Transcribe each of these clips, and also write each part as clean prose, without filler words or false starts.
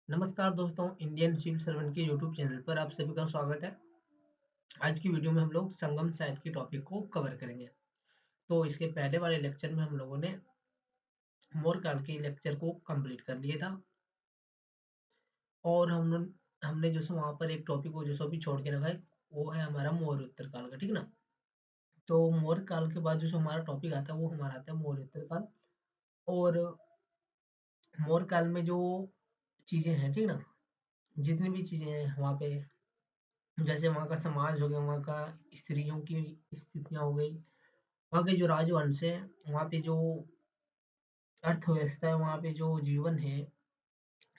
नमस्कार दोस्तों, Indian civil servant के यूट्यूब चैनल पर आप सभी का स्वागत है। आज की वीडियो में हम लोग संगम साहित्य के टॉपिक को कवर करेंगे। तो इसके पहले वाले लेक्चर में हम लोगों ने मौर्य काल के लेक्चर को कंप्लीट कर लिया था और हमने जो सो वहाँ पर एक टॉपिक को जो सो अभी छोड़ के रखा है, वो है हमारा मौर्य उत्तर काल का, ठीक ना। तो मौर्य काल के बाद जो सो हमारा टॉपिक आता है वो हमारा आता है मौर्य उत्तर काल। और मौर्य काल में जो चीजें हैं, ठीक ना, जितनी भी चीजें हैं वहाँ पे, जैसे वहाँ का समाज हो गया, वहाँ का स्त्रियों की स्थितियाँ हो गई, वहाँ के जो राजवंश है, वहाँ पे जो अर्थव्यवस्था है, वहाँ पे जो जीवन है,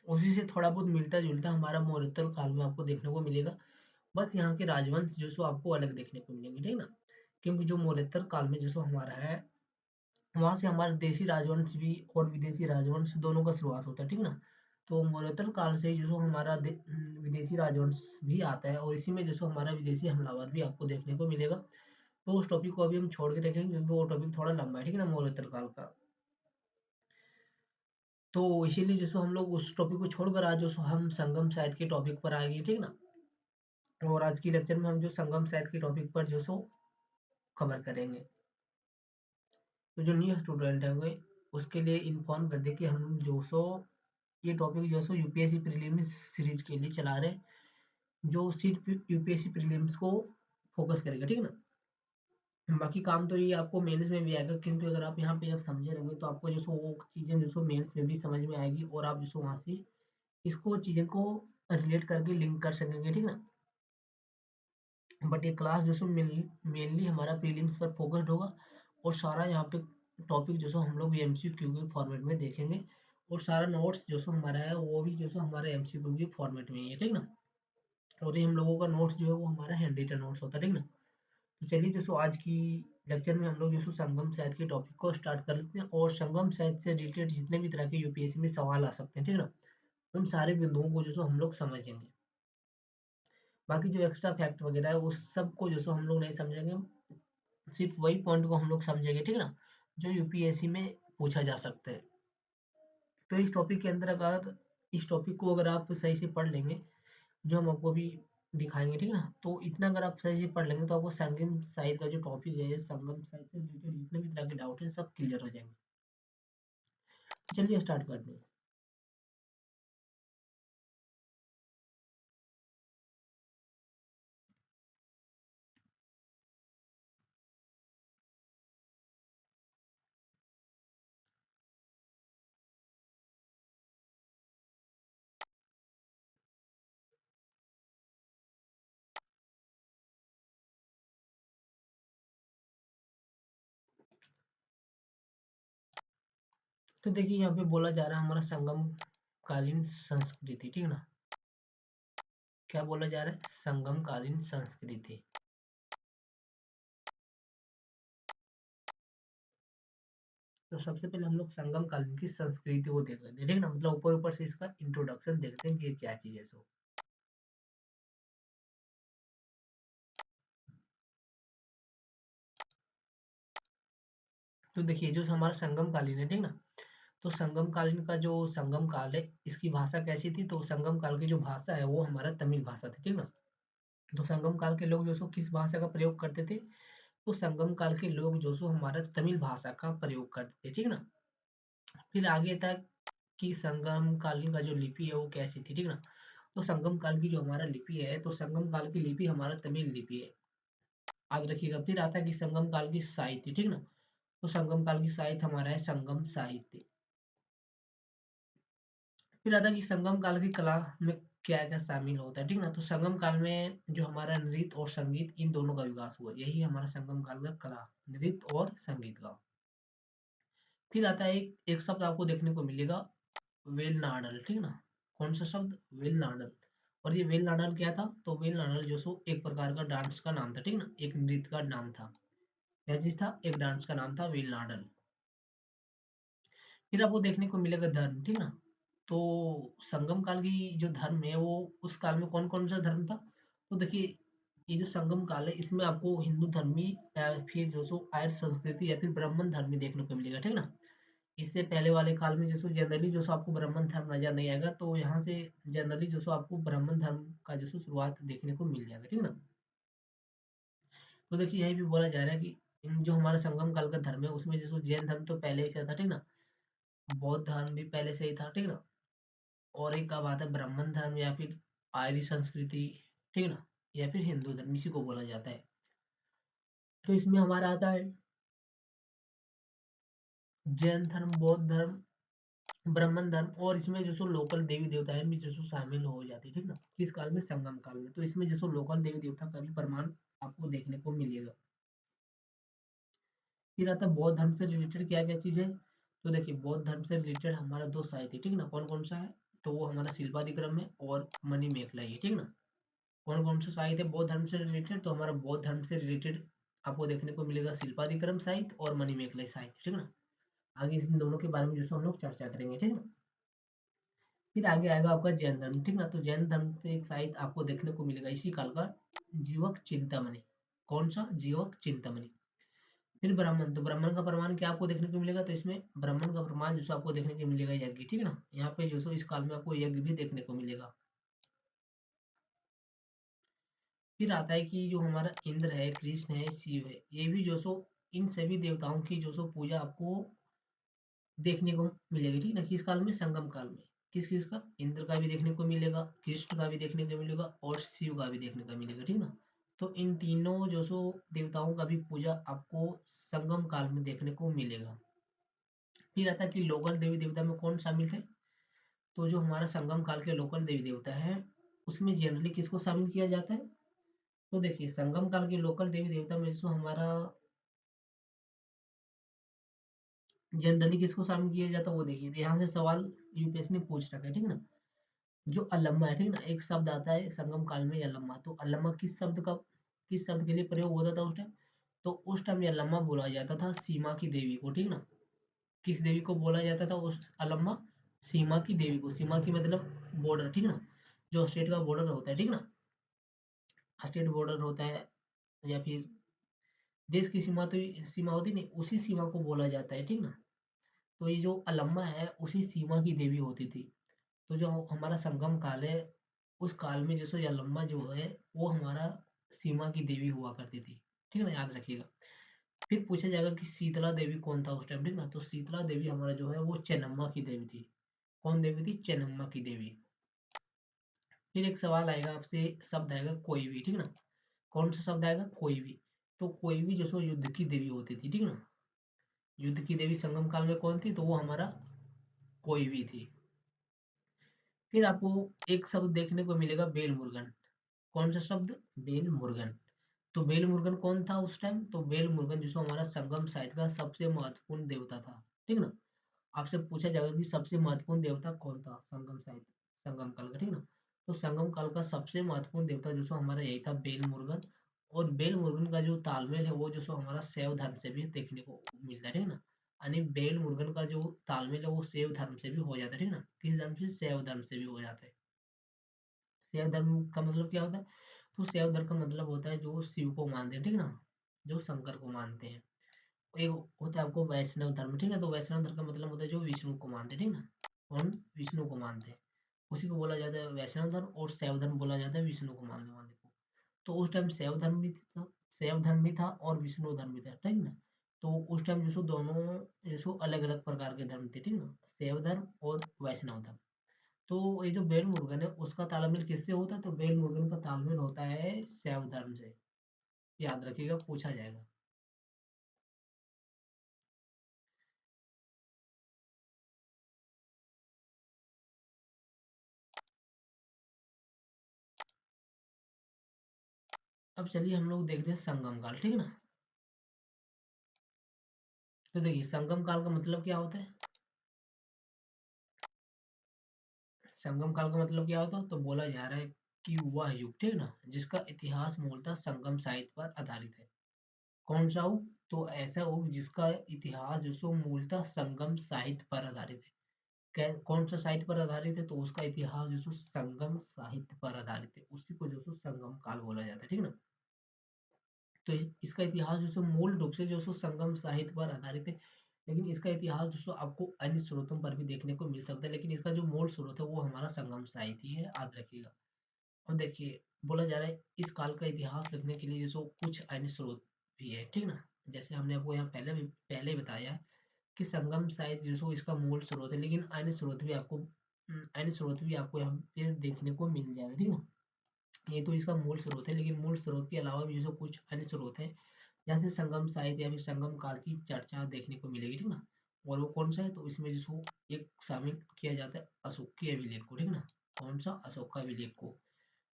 उसी से थोड़ा बहुत मिलता जुलता हमारा मौर्योत्तर काल में आपको देखने को मिलेगा। बस यहाँ के राजवंश जो सो आपको अलग देखने को मिलेंगे, ठीक ना। क्योंकि जो मौर्योत्तर काल में जो सो हमारा है, वहाँ से हमारे देशी राजवंश भी और विदेशी राजवंश दोनों का शुरुआत होता है, ठीक ना। तो मौर्योत्तर काल से जो सो हमारा विदेशी राजवंश भी आता है, और इसी में जो सो हमारा विदेशी हमलावर भी आपको देखने को मिलेगा। तो उस टॉपिक को अभी हम छोड़ के देखेंगे क्योंकि वो टॉपिक थोड़ा लंबा है, ठीक है ना, मौर्योत्तर काल का। तो इसीलिए जैसे हम लोग उस टॉपिक को छोड़कर आज जो सो हम संगम साहित्य के टॉपिक पर आएंगे, ठीक ना। और आज की लेक्चर में हम जो संगम साहित्य के टॉपिक पर जो सो कवर करेंगे। तो जो न्यू स्टूडेंट होंगे उसके लिए इन्फॉर्म कर दे कि हम जो सो ये टॉपिक जो सो यूपीएससी प्रीलिम्स सीरीज के लिए चला रहे हैं, जो सिर्फ यूपीएससी प्रीलिम्स को फोकस करेगा, ठीक है ना। बाकी काम तो ये आपको मेंस में भी आएगा, क्योंकि अगर आप यहाँ पे जब समझे रहेंगे तो आपको जो सो वो चीज़ें जो सो मेंस में भी समझ में आएगी, और आप जो सो वहाँ से इसको चीज़ें को रिलेट करके लिंक कर सकेंगे, ठीक ना। बट ये क्लास जो सो मेनली हमारा प्रीलिम्स पर फोकस्ड होगा, और सारा यहाँ पे टॉपिक जो सो हम लोग एमसीक्यू के फॉर्मेट में देखेंगे, और सारा नोट्स जो सो हमारा है वो भी जो सो हमारे एमसीक्यू के फॉर्मेट में ही है, ठीक ना। और ये हम लोगों का नोट्स जो है वो हमारा हैंड रिटन नोट्स होता है, ठीक ना। तो चलिए दोस्तों, आज की लेक्चर में हम लोग जो संगम साहित्य के टॉपिक को स्टार्ट कर लेते हैं, और संगम साहित्य से रिलेटेड जितने भी तरह के यूपीएससी में सवाल आ सकते हैं, ठीक है ना, उन सारे बिंदुओं को जो हम लोग समझेंगे। बाकी जो एक्स्ट्रा फैक्ट वगैरह है उस सब को जो हम लोग नहीं समझेंगे, सिर्फ वही पॉइंट को हम लोग समझेंगे, ठीक है ना, जो यूपीएससी में पूछा जा सकता है। तो इस टॉपिक के अंदर अगर इस टॉपिक को अगर आप सही से पढ़ लेंगे, जो हम आपको अभी दिखाएंगे, ठीक है ना, तो इतना अगर आप सही से पढ़ लेंगे तो आपको संगम साहित्य का जो टॉपिक है, संगम साहित्य से रिलेटेड जितने भी तरह के डाउट हैं सब क्लियर हो जाएंगे। तो चलिए स्टार्ट करते हैं। तो देखिए यहाँ पे बोला जा रहा है हमारा संगम कालीन संस्कृति, ठीक है ना। क्या बोला जा रहा है? संगम कालीन संस्कृति। तो सबसे पहले हम लोग संगम कालीन की संस्कृति को देख लेते हैं, ठीक है ना, मतलब ऊपर ऊपर से इसका इंट्रोडक्शन देखते हैं कि ये क्या चीज है। सो तो देखिए जो हमारा संगम कालीन है, ठीक ना, तो संगम कालीन का जो संगम काल है, इसकी भाषा कैसी थी? तो संगम काल की जो भाषा है वो हमारा तमिल भाषा थी, ठीक ना। तो संगम काल के लोग जो सो किस भाषा का प्रयोग करते थे? तो संगम काल के लोग जो सो हमारा तमिल भाषा का प्रयोग करते थे, ठीक ना। फिर आगे था कि संगम कालीन का जो लिपि है वो कैसी थी, ठीक ना। तो संगम काल की जो हमारा लिपि है, तो संगम काल की लिपि हमारा तमिल लिपि है, याद रखिएगा। फिर आता है कि संगम काल की साहित्य, ठीक ना। तो संगम काल की साहित्य हमारा है संगम साहित्य। फिर आता है कि संगम काल की कला में क्या क्या शामिल होता है, ठीक ना। तो संगम काल में जो हमारा नृत्य और संगीत, इन दोनों का विकास हुआ, यही हमारा संगम काल का कला, नृत्य और संगीत का। फिर आता है एक शब्द आपको देखने को मिलेगा, वेलनाडल, ठीक ना। कौन सा शब्द? वेलनाडल। और ये वेलनाडल क्या था? तो वेलनाडल जो सो एक प्रकार का डांस का नाम था, ठीक ना, एक नृत्य का नाम था। क्या चीज था? एक डांस का नाम था वेलनाडल। फिर आपको देखने को मिलेगा धर्म, ठीक ना। तो संगम काल की जो धर्म है वो उस काल में कौन कौन सा धर्म था? तो देखिए ये जो संगम काल है इसमें आपको हिंदू धर्मी या फिर जो सो आर्य संस्कृति या फिर ब्राह्मण धर्मी देखने को मिलेगा, ठीक ना। इससे पहले वाले काल में जो सो जनरली जो सो आपको ब्राह्मण धर्म नजर नहीं आएगा, तो यहाँ से जनरली जो सो आपको ब्राह्मण धर्म का जो सो शुरुआत देखने को मिल जाएगा, ठीक ना। तो देखिए यही भी बोला जा रहा है कि जो हमारा संगम काल का धर्म है उसमें जो सो जैन धर्म तो पहले ही से था, ठीक ना। बौद्ध धर्म भी पहले से ही था, ठीक ना। और एक अब आता है ब्राह्मण धर्म या फिर आर्य संस्कृति, ठीक ना, या फिर हिंदू धर्म, इसी को बोला जाता है। तो इसमें हमारा आता है जैन धर्म, बौद्ध धर्म, ब्राह्मण धर्म, और इसमें जो सो लोकल देवी देवता है भी जो सो शामिल हो जाती है, ठीक ना। किस काल में? संगम काल में। तो इसमें जो सो लोकल देवी देवता का भी प्रमाण आपको देखने को मिलेगा। फिर आता है बौद्ध धर्म से रिलेटेड क्या क्या चीज है। तो देखिए बौद्ध धर्म से रिलेटेड हमारा दो साहित्य, ठीक ना, कौन कौन सा है? तो वो हमारा शिल्पादिक्रम है और मणिमेखला है, ठीक ना। कौन कौन सा साहित्य है बौद्ध धर्म से रिलेटेड? तो हमारा बौद्ध धर्म से रिलेटेड आपको देखने को मिलेगा शिल्पादिक्रम साहित्य और मणिमेखला साहित्य, ठीक ना। आगे इन दोनों के बारे में जो सो हम लोग चर्चा करेंगे, ठीक ना। फिर आगे आएगा आपका जैन धर्म, ठीक ना। तो जैन धर्म से एक साहित्य आपको देखने को मिलेगा इसी काल का, जीवक चिंतामणि। कौन सा? जीवक चिंतामणि। फिर ब्राह्मण, तो ब्राह्मण का प्रमाण क्या आपको देखने को मिलेगा? तो इसमें ब्राह्मण का प्रमाण जो सो आपको देखने को मिलेगा यज्ञ, ठीक है ना। यहाँ पे जो सो इस काल में आपको यज्ञ भी देखने को मिलेगा। फिर आता है कि जो हमारा इंद्र है, कृष्ण है, शिव है, ये भी जो सो इन सभी देवताओं की जो सो पूजा आपको देखने को मिलेगी, ठीक ना। किस काल में? संगम काल में। किस किस का? इंद्र का भी देखने को मिलेगा, कृष्ण का भी देखने को मिलेगा और शिव का भी देखने को मिलेगा, ठीक ना। तो इन तीनों जो सो देवताओं का भी पूजा आपको संगम काल में देखने को मिलेगा। फिर आता है कि लोकल देवी देवता में कौन शामिल थे। तो जो हमारा संगम काल के लोकल देवी देवता है उसमें जनरली किसको शामिल किया जाता है? तो देखिए संगम काल के लोकल देवी देवता में जो हमारा जनरली किसको शामिल किया जाता है वो देखिए। तो यहाँ से सवाल यूपीएससी ने पूछ रखा है, ठीक ना। जो अल्लमा है, ठीक ना, एक शब्द आता है संगम काल में अल्लमा। तो अल्लमा किस शब्द के लिए प्रयोग होता था उस टाइम? तो उस टाइम अल्लमा बोला जाता था सीमा की देवी को, ठीक ना। किस देवी को बोला जाता था उस अल्लमा? सीमा की देवी को। सीमा की मतलब बॉर्डर, ठीक ना, जो स्टेट का बॉर्डर होता है, ठीक ना, स्टेट बॉर्डर होता है या फिर देश की सीमा, तो सीमा होती नहीं, उसी सीमा को बोला जाता है, ठीक ना। तो ये जो अल्लमा है उसी सीमा की देवी होती थी। तो जो हमारा संगम काल है उस काल में जैसे यलम्मा जो है वो हमारा सीमा की देवी हुआ करती थी, ठीक है ना, याद रखिएगा। फिर पूछा जाएगा कि शीतला देवी कौन था उस टाइम, ठीक ना। तो शीतला देवी हमारा जो है वो चेन्नम्मा की देवी थी। कौन देवी थी? चेन्नम्मा की देवी। फिर एक सवाल आएगा आपसे, शब्द आएगा कोई भी, ठीक ना। कौन सा शब्द आएगा? कोई भी। तो कोई भी जो सो युद्ध की देवी होती थी, ठीक ना। युद्ध की देवी संगम काल में कौन थी? तो वो हमारा कोई भी थी। फिर आपको एक शब्द देखने को मिलेगा बेल मुर्गन। कौन सा शब्द? बेल मुर्गन। तो बेल मुर्गन कौन था उस टाइम? तो बेल मुर्गन जो हमारा संगम साहित्य का सबसे महत्वपूर्ण देवता था, ठीक ना। आपसे पूछा जाएगा कि सबसे महत्वपूर्ण देवता कौन था संगम साहित्य संगम काल का, ठीक ना। तो संगम काल का सबसे महत्वपूर्ण देवता जो सो हमारा यही था, बेल मुर्गन। और बेल मुर्गन का जो तालमेल है वो जो सो हमारा शैव धर्म से भी देखने को मिलता है, ठीक ना। यानी बेल मुर्गन का जो तालमेल है वो शैव धर्म से भी हो जाता है, ठीक ना। किस धर्म से? शैव धर्म से भी हो जाता है। शैव धर्म का मतलब क्या होता है? तो शैव धर्म का मतलब होता है जो शिव को मानते हैं, ठीक ना, जो शंकर को मानते हैं। एक होता है आपको वैष्णव धर्म, ठीक है। तो वैष्णव धर्म का मतलब होता है जो विष्णु को मानते हैं, ठीक ना। कौन? विष्णु को मानते हैं, उसी को बोला जाता है वैष्णव धर्म। और शैव धर्म बोला जाता है विष्णु को मानने वाले को। तो उस टाइम शैव धर्म भी था, शैव धर्म भी था और विष्णु धर्म भी था, ठीक ना। तो उस टाइम जो सो दोनों जो सो अलग अलग प्रकार के धर्म थे, ठीक ना, शैव धर्म और वैष्णव धर्म। तो ये जो बेल मुर्गन है उसका तालमेल किससे होता है? तो बेल मुर्गन का तालमेल होता है शैव धर्म से। याद रखिएगा, पूछा जाएगा। अब चलिए हम लोग देखते हैं संगम काल, ठीक है ना। तो देखिए संगम काल का मतलब क्या होता है? संगम काल का मतलब क्या होता है? तो बोला जा रहा है कि वह युग, ठीक है ना, जिसका इतिहास मूलतः संगम साहित्य पर आधारित है। कौन सा युग? तो ऐसा युग जिसका इतिहास जो सो मूलतः संगम साहित्य पर आधारित है। कौन सा साहित्य पर आधारित है? तो उसका इतिहास जो सो संगम साहित्य पर आधारित है, उसी को जो सो संगम काल बोला जाता है, ठीक है ना। तो इसका इतिहास जो सो मूल रूप से जो सो संगम साहित्य पर आधारित है। लेकिन इसका इतिहास दोस्तों आपको अन्य स्रोतों पर भी देखने को मिल सकता है, लेकिन इसका जो मूल स्रोत है वो हमारा संगम साहित्य है, याद रखिएगा। और देखिए बोला जा रहा है इस काल का इतिहास लिखने के लिए जो कुछ अन्य स्रोत भी है, ठीक ना। जैसे हमने आपको यहाँ पहले ही बताया कि संगम साहित्य जो इसका मूल स्रोत है, लेकिन अन्य स्रोत भी आपको यहाँ पे देखने को मिल जाएगा, ठीक ना। ये तो इसका मूल स्रोत है, लेकिन मूल स्रोत के अलावा भी जो कुछ अन्य स्रोत है, जैसे संगम साहित्य या फिर संगम काल की चर्चा देखने को मिलेगी, ठीक ना। और वो कौन सा है, तो इसमें जिसको एक शामिल किया जाता है अशोकीय अभिलेख को, ठीक ना। कौन सा, अशोक का अभिलेख को।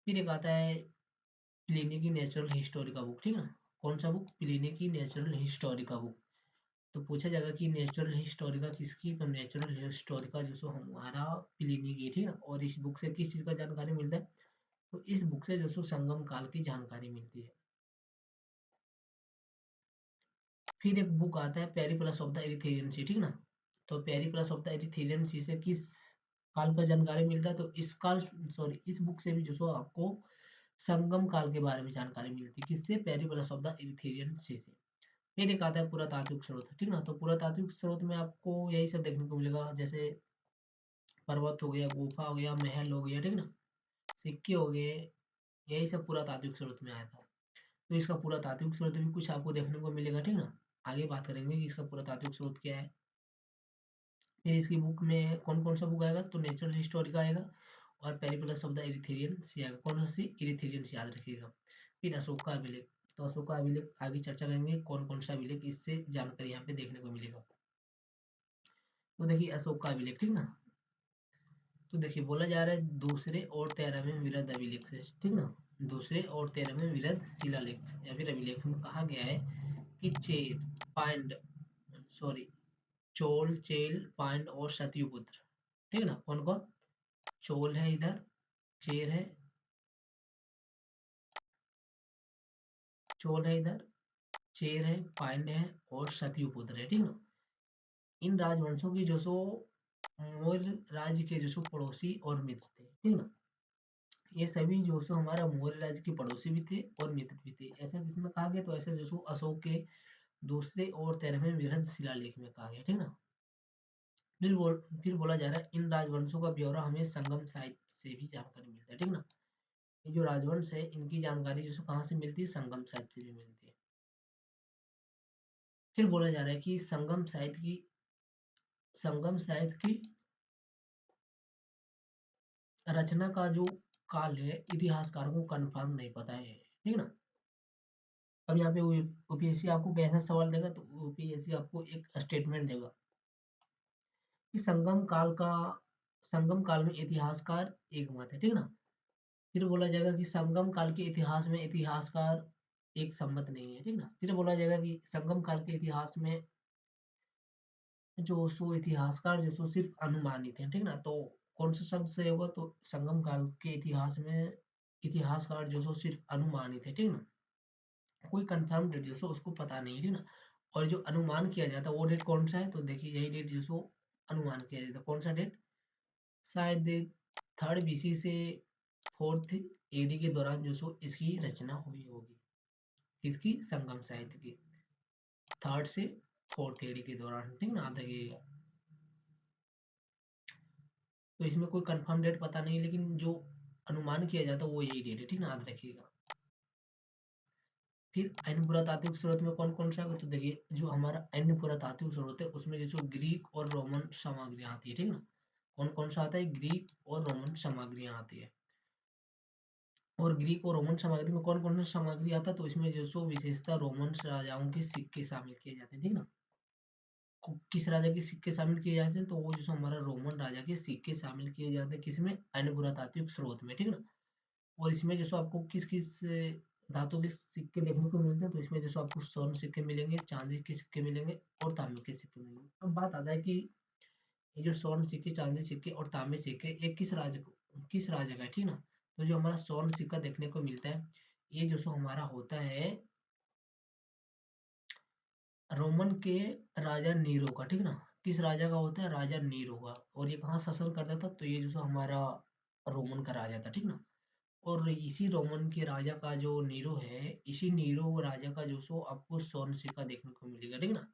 फिर एक आता है प्लिनी की नेचुरल हिस्टोरी का बुक, ठीक है। कौन सा बुक, प्लिनी की नेचुरल हिस्टोरी का बुक। तो पूछा जाएगा कि नेचुरल हिस्टोरी का किसकी, तो नेचुरल हिस्टोरी का जो सो हमारा प्लिनी की, ठीक है। और इस बुक से किस चीज का जानकारी मिलता है, तो इस बुक से जो सो संगम काल की जानकारी मिलती है। फिर एक बुक आता है पेरिप्लस ऑफ द एरिथ्रियन सी, ठीक ना। तो पेरिप्लस ऑफ द एरिथ्रियन सी से किस काल का जानकारी मिलता है, तो इस बुक से भी जो सो आपको संगम काल के बारे में जानकारी मिलती है, किससे, पेरिप्लस ऑफ द एरिथ्रियन सी से। फिर एक आता है पुरातात्विक स्रोत, ठीक ना। तो पुरातात्विक स्रोत में आपको यही सब देखने को मिलेगा, जैसे पर्वत हो गया, गुफा हो गया, महल हो गया, ठीक ना, सिक्के हो गए, यही सब पुरातात्विक स्रोत में आया था। तो इसका पुरातात्विक स्रोत भी कुछ आपको देखने को मिलेगा, ठीक ना। आगे बात करेंगे कि इसका पुरातात्विक स्रोत क्या है। फिर इसकी बुक में कौन कौन सा बुक आएगा, तो नेचुरल हिस्टोरी का आएगा, और पेरिप्लस ऑफ द एरिथ्रियन सी आएगा। कौन सा सी, एरिथ्रियन सी, याद रखिएगा। फिर अशोक का अभिलेख, तो अशोक का अभिलेख आगे चर्चा करेंगे कौन कौन सा अभिलेख इससे जानकारी यहाँ पे देखने को मिलेगा। तो देखिए अशोक का अभिलेख, ठीक ना। तो देखिए बोला जा रहा है दूसरे और 13वें विरध अभिलेख से, ठीक ना। दूसरे और 13वें विरध शिलालेख या फिर अभिलेख में कहा गया है कि पांड सॉरी चोल, चेल, पांड और सत्यपुत्र, ठीक ना। कौन कौन, चोल है इधर, चेर है, चोल है इधर, चेर है, पांड है और सत्यपुत्र है, ठीक ना। इन राजवंशों की जो सो मौर्य राज्य के जो सो पड़ोसी और मित्र थे, ठीक ना। ये सभी जो सो हमारा मौर्य राज्य के पड़ोसी भी थे और मित्र भी थे। ऐसा किसमें कहा गया, तो ऐसे जो सो अशोक के दूसरे और 13वें वृहद शिलालेख में कहा गया, ठीक ना। फिर बोला जा रहा है इन राजवंशों का ब्यौरा हमें संगम साहित्य से भी जानकारी मिलता है, ठीक ना। ये जो राजवंश है इनकी जानकारी जो सो कहाँ से मिलती है, संगम साहित्य से भी मिलती है। फिर बोला जा रहा है कि संगम साहित्य की रचना का जो काल है इतिहासकारों को कंफर्म नहीं पता है, ठीक ना। अब यहाँ पे यूपीएससी आपको कैसा सवाल देगा, तो यूपीएससी आपको एक स्टेटमेंट देगा कि संगम काल में इतिहासकार एक मत है, ठीक ना। फिर बोला जाएगा कि संगम काल के इतिहास में इतिहासकार एक सम्मत नहीं है, ठीक ना। फिर बोला जाएगा कि संगम काल के इतिहास में जो सो इतिहासकार जो सो सिर्फ अनुमानित है, ठीक ना। तो कौन सा शब्द सही होगा, तो संगम काल के इतिहास में इतिहासकार जो सो सिर्फ अनुमानित है, ठीक ना। कोई कंफर्म डेट जो सो उसको पता नहीं है, ठीक ना। और जो अनुमान किया जाता है वो डेट कौन सा है, तो देखिए यही डेट जो सो अनुमान किया जाता है। कौन सा डेट, शायद 3rd BC से 4th AD के दौरान जो सो इसकी रचना हुई होगी, इसकी संगम साहित्य की 3rd से 4th AD के दौरान, ठीक ना। देखिए तो इसमें कोई कंफर्म डेट पता नहीं, लेकिन जो अनुमान किया जाता है वो यही डेट है, ठीक ना, याद रखिएगा। फिर अन्य पुरातात्विक स्रोत में कौन कौन सा है, तो देखिए जो हमारा अन्य पुरातात्विक स्रोत है उसमें जो ग्रीक और रोमन सामग्रियां आती है, ठीक ना। कौन कौन सा आता है, ग्रीक और रोमन सामग्रियां आती है। और ग्रीक और रोमन सामग्री में कौन कौन सा सामग्री आता है, तो इसमें जो सो विशेषता रोमन राजाओं के सिक्के शामिल किए जाते हैं, ठीक ना। किस राजा के सिक्के शामिल किए जाते हैं, तो वो जो हमारा रोमन राजा के सिक्के शामिल किए जाते हैं, किसमें, अन्य पुरातात्विक स्रोत में, ठीक ना। और इसमें जैसे आपको किस किस धातु के सिक्के देखने को मिलते हैं, तो इसमें जैसे आपको स्वर्ण सिक्के मिलेंगे, चांदी के सिक्के मिलेंगे और तांबे के सिक्के मिलेंगे। अब बात आता है कि ये जो स्वर्ण सिक्के, चांदी सिक्के और तांबे सिक्के ये किस राज्य का है, ठीक ना। तो जो हमारा स्वर्ण सिक्का देखने को मिलता है ये जो सो हमारा होता है रोमन के राजा नीरो का, ठीक ना। किस राजा का होता है, राजा नीरो का। और ये कहाँ शासन करता था, तो ये जो सो हमारा रोमन का राजा था, ठीक ना। और इसी रोमन के राजा का जो नीरो है, इसी नीरो राजा का जो सो आपको स्वर्ण सिक्का देखने को मिलेगा, ठीक ना।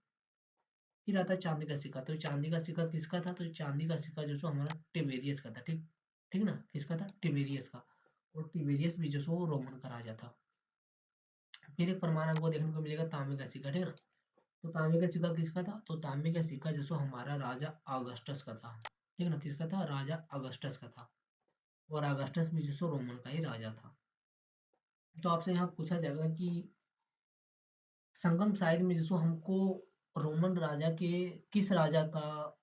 फिर आता है चांदी का सिक्का। तो चांदी का सिक्का किसका था? तो चांदी का सिक्का जो सो हमारा टिबेरियस का था। ठीक ठीक ना, किसका था? टिबेरियस का। और टिबेरियस भी जो सो रोमन का राजा था। फिर एक प्रमाण आपको देखने को मिलेगा तांबे का सिक्का। ठीक ना, तो तांबे का सिक्का किसका था? तो तांबे का सिक्का जो सो हमारा राजा ऑगस्टस का था। ठीक ना, किसका था? राजा ऑगस्टस का था। और ऑगस्टस भी जो सो रोमन का ही राजा था। तो आपसे यहाँ पूछा जाएगा कि संगम साइड में जो हमको रोमन राजा के किस राजा का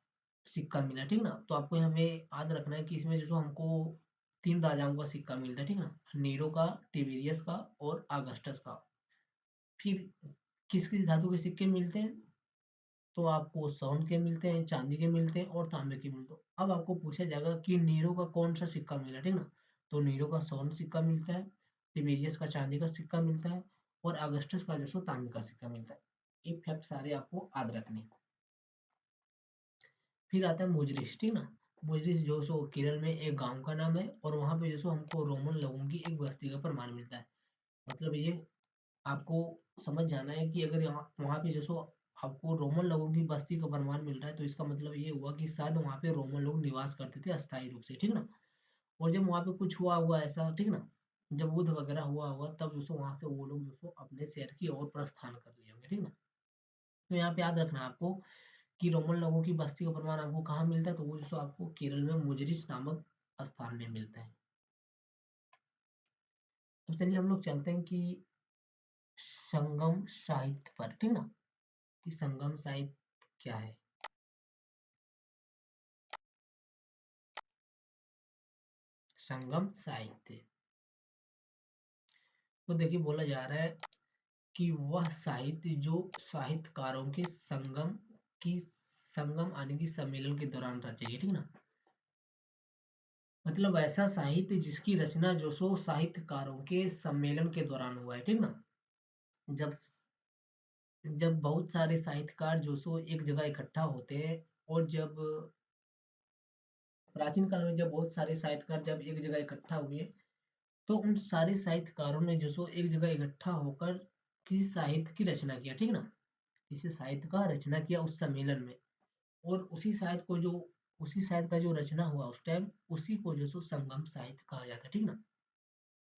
सिक्का मिला। ठीक ना, तो आपको हमें याद रखना है कि इसमें जो हमको तीन राजाओं का सिक्का मिलता है। ठीक ना, नीरो का, टिबेरियस का और ऑगस्टस का। फिर किस किस धातु के सिक्के मिलते हैं? तो आपको स्वर्ण के मिलते हैं, चांदी के मिलते हैं और तांबे के मिलते हैं। अब आपको पूछा जाएगा कि नीरो का कौन सा सिक्का मिला। ठीक ना, तो नीरो का स्वर्ण सिक्का मिलता है, टिबेरियस का चांदी का सिक्का मिलता है और अगस्टस का जो सो तांबे का सिक्का मिलता है। ये फैक्ट सारे आपको याद रखने हैं। फिर आता है मुजरिस। ठीक ना, मुजरिस जो सो केरल में एक गांव का नाम है और वहां पे जो सो हमको रोमन लोगों की एक बस्ती का प्रमाण मिलता है। मतलब ये आपको समझ जाना है कि अगर यहाँ वहाँ पे जो सो आपको रोमन लोगों की बस्ती का प्रमाण मिल रहा है, तो इसका मतलब ये हुआ कि शायद वहाँ पे रोमन लोग निवास करते थे अस्थायी रूप से। ठीक ना, और जब वहाँ पे कुछ हुआ हुआ ऐसा, ठीक ना, जब युद्ध वगैरह हुआ होगा तब जो सो वहाँ से वो लोग जो सो अपने शहर की ओर प्रस्थान कर लिए होंगे। ठीक ना, तो यहाँ पे याद रखना है आपको कि रोमन लोगों की बस्ती का प्रमाण आपको कहाँ मिलता है? तो वो जो सो आपको केरल में मुजरिस नामक स्थान में मिलता है। तो चलिए हम लोग चलते हैं कि संगम साहित्य पर। ठीक ना, कि संगम साहित्य क्या है? संगम साहित्य, तो देखिए बोला जा रहा है कि वह साहित्य जो साहित्यकारों के संगम आने की सम्मेलन के दौरान रचे गए। ठीक ना, मतलब ऐसा साहित्य जिसकी रचना जो सो साहित्यकारों के सम्मेलन के दौरान हुआ है। ठीक ना, जब जब बहुत सारे साहित्यकार जो सो एक जगह इकट्ठा होते हैं, और जब प्राचीन काल में जब बहुत सारे साहित्यकार जब एक जगह इकट्ठा हुए, तो उन सारे साहित्यकारों ने जो सो एक जगह इकट्ठा होकर किसी साहित्य की रचना किया। ठीक ना, किसी साहित्य का रचना किया उस सम्मेलन में, और उसी साहित्य का जो रचना हुआ उस टाइम, उसी को जो सो संगम साहित्य कहा जाता है। ठीक ना,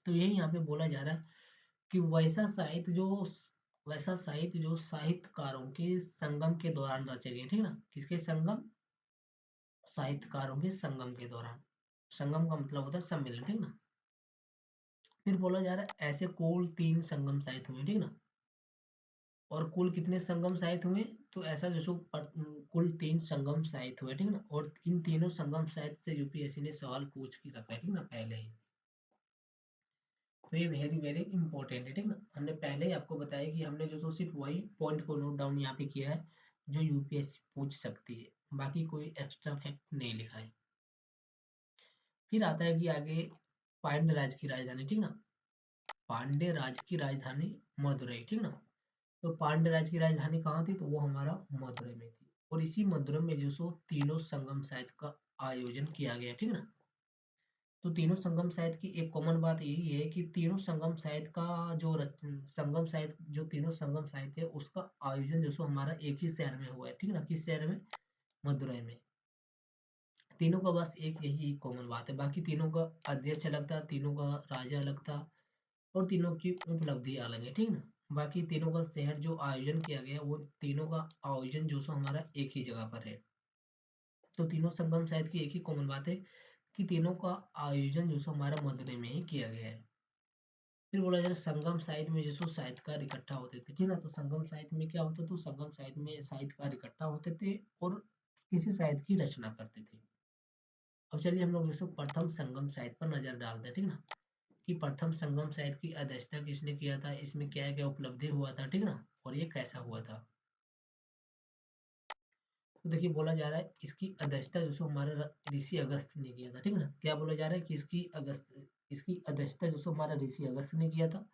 तो यही यहाँ पे बोला जा रहा है कि वैसा साहित्य जो साहित्यकारों के संगम के दौरान रचे गए। ठीक ना, किसके संगम? साहित्यकारों के संगम के दौरान। संगम का मतलब होता है सम्मेलन। ठीक ना, फिर बोला जा रहा है ऐसे कुल तीन संगम साहित्य हुए। ठीक ना, और कुल कितने संगम साहित्य हुए? तो ऐसा जो सो कुल तीन संगम साहित्य हुए। ठीक ना, और इन तीनों संगम साहित्य से यूपीएससी ने सवाल पूछ के रखा है। ठीक ना, पहले ही। तो ये वेरी वेरी इंपॉर्टेंट है। ठीक ना, हमने पहले ही आपको बताया कि हमने जो सो सिर्फ वही पॉइंट को नोट डाउन यहाँ पे किया है जो यूपीएससी पूछ सकती है, बाकी कोई एक्स्ट्रा फैक्ट नहीं लिखा है। फिर आता है कि आगे पांड्य राज की राजधानी। ठीक ना, पांड्य राज की राजधानी मदुरई। ठीक ना, तो पांड्य राज की राजधानी कहाँ थी? तो वो हमारा मदुरई में थी। और इसी मदुरई में जो सो तीनों संगम साहित्य का आयोजन किया गया। ठीक ना, तो तीनों संगम साहित्य की एक कॉमन बात यही है कि तीनों संगम साहित्य का संगम साहित्य जो तीनों संगम साहित्य है उसका आयोजन जो सो हमारा एक ही शहर में हुआ है। ठीक ना, किस शहर में? मदुरई में। तीनों का बस एक यही कॉमन बात है, बाकी तीनों का अध्यक्ष अलग था, तीनों का राजा अलग था, और तीनों की उपलब्धि अलग है। ठीक ना, बाकी तीनों का शहर जो आयोजन किया गया वो तीनों का आयोजन जो सो हमारा एक ही जगह पर है। तो तीनों संगम साहित्य की एक ही कॉमन बात है कि तीनों का आयोजन जो सो हमारा मदुरई में ही किया गया है। फिर बोला जाए संगम साहित्य में जो सो साहित्यकार इकट्ठा होते थे। ठीक ना, तो संगम साहित्य में क्या होता था? तो संगम साहित्य में साहित्यकार इकट्ठा होते थे और किसी साहित्य की रचना करते थे। अब चलिए हम लोग इसको प्रथम संगम साहित्य पर नजर डालते हैं। ठीक ना, कि प्रथम संगम साहित्य की अध्यक्षता किसने किया था, इसमें क्या क्या उपलब्धि हुआ था। ठीक ना, और ये कैसा हुआ था? तो देखिए बोला जा रहा है इसकी अध्यक्षता जो सो हमारा ऋषि अगस्त ने किया था। ठीक ना, क्या बोला जा रहा है कि इसकी अध्यक्षता जो सो हमारा ऋषि अगस्त ने किया था।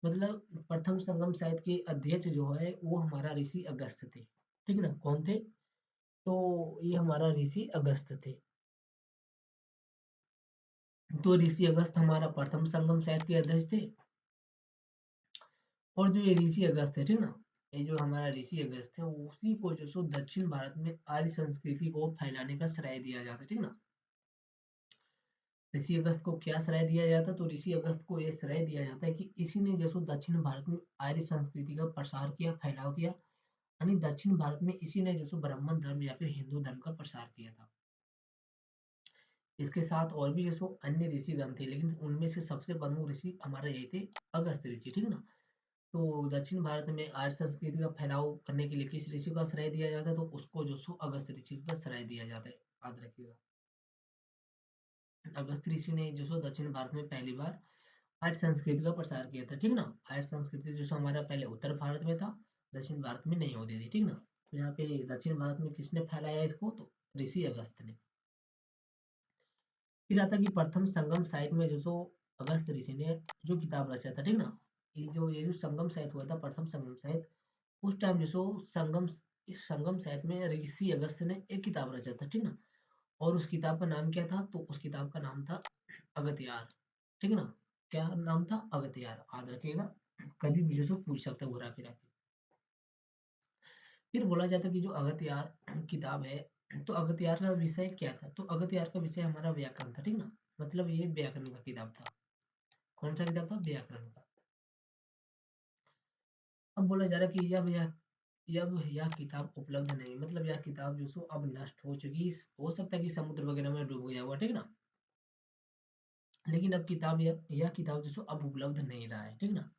मतलब प्रथम संगम साहित्य के अध्यक्ष जो है वो हमारा ऋषि अगस्त थे। ठीक ना, कौन थे? तो ये हमारा ऋषि अगस्त थे। तो ऋषि अगस्त हमारा प्रथम संगम साहित्य के अध्यक्ष थे। और जो ये ऋषि अगस्त है, ठीक ना, ये जो हमारा ऋषि अगस्त है उसी को जो सो दक्षिण भारत में आर्य संस्कृति को फैलाने का श्रेय दिया जाता है, ठीक ना। ऋषि अगस्त को क्या श्रेय दिया जाता है, तो ऋषि अगस्त को ये श्रेय दिया जाता है कि इसी ने जो सो दक्षिण भारत में आर्य संस्कृति का प्रसार किया, फैलाव किया, यानी दक्षिण भारत में इसी ने जो सो ब्राह्मण धर्म या फिर हिंदू धर्म का प्रसार किया था। इसके साथ और भी जो अन्य ऋषिगण थे, लेकिन उनमें से सबसे प्रमुख ऋषि हमारे यही थे, अगस्त ऋषि, ठीक ना। तो दक्षिण भारत में आर्य संस्कृति का फैलाव करने के लिए किस ऋषि का श्रेय दिया जाता है, तो उसको जो सो अगस्त ऋषि का श्रेय दिया जाता है, याद रखिएगा। अगस्त ऋषि ने जो सो दक्षिण भारत में पहली बार आर्य संस्कृति का प्रसार किया था, ठीक ना। आर्य संस्कृति जो सो हमारा पहले उत्तर भारत में था, दक्षिण भारत में नहीं होती थी, ठीक ना। तो यहाँ पे दक्षिण भारत में किसने फैलाया इसको, तो ऋषि अगस्त ने। फिर आता है कि प्रथम संगम साहित्य में जो सो अगस्त ऋषि ने जो किताब रचा था, ठीक ना। ये जो संगम साहित्य हुआ था, प्रथम संगम साहित्य, उस टाइम जो सो इस संगम साहित्य में ऋषि अगस्त ने एक किताब रचा था, ठीक ना। और उस किताब का नाम क्या था, तो उस किताब का नाम था अगत्यार, ठीक ना। क्या नाम था, अगत्यार, याद रखिएगा, कभी भी जो सो पूछ सकता है घुरा फिरा के। फिर बोला जाता है कि जो अगत्यार किताब है, तो अगत्यार का विषय क्या था, तो अगत्यार का विषय हमारा व्याकरण था, ठीक ना। मतलब ये व्याकरण का किताब था। कौन सा किताब था, व्याकरण का। अब बोला जा रहा है कि यह किताब उपलब्ध नहीं, मतलब यह किताब जो सो अब नष्ट हो चुकी, हो सकता है कि समुद्र वगैरह में डूब गया हुआ, ठीक ना। लेकिन अब यह किताब जो सो अब उपलब्ध नहीं रहा है, ठीक ना।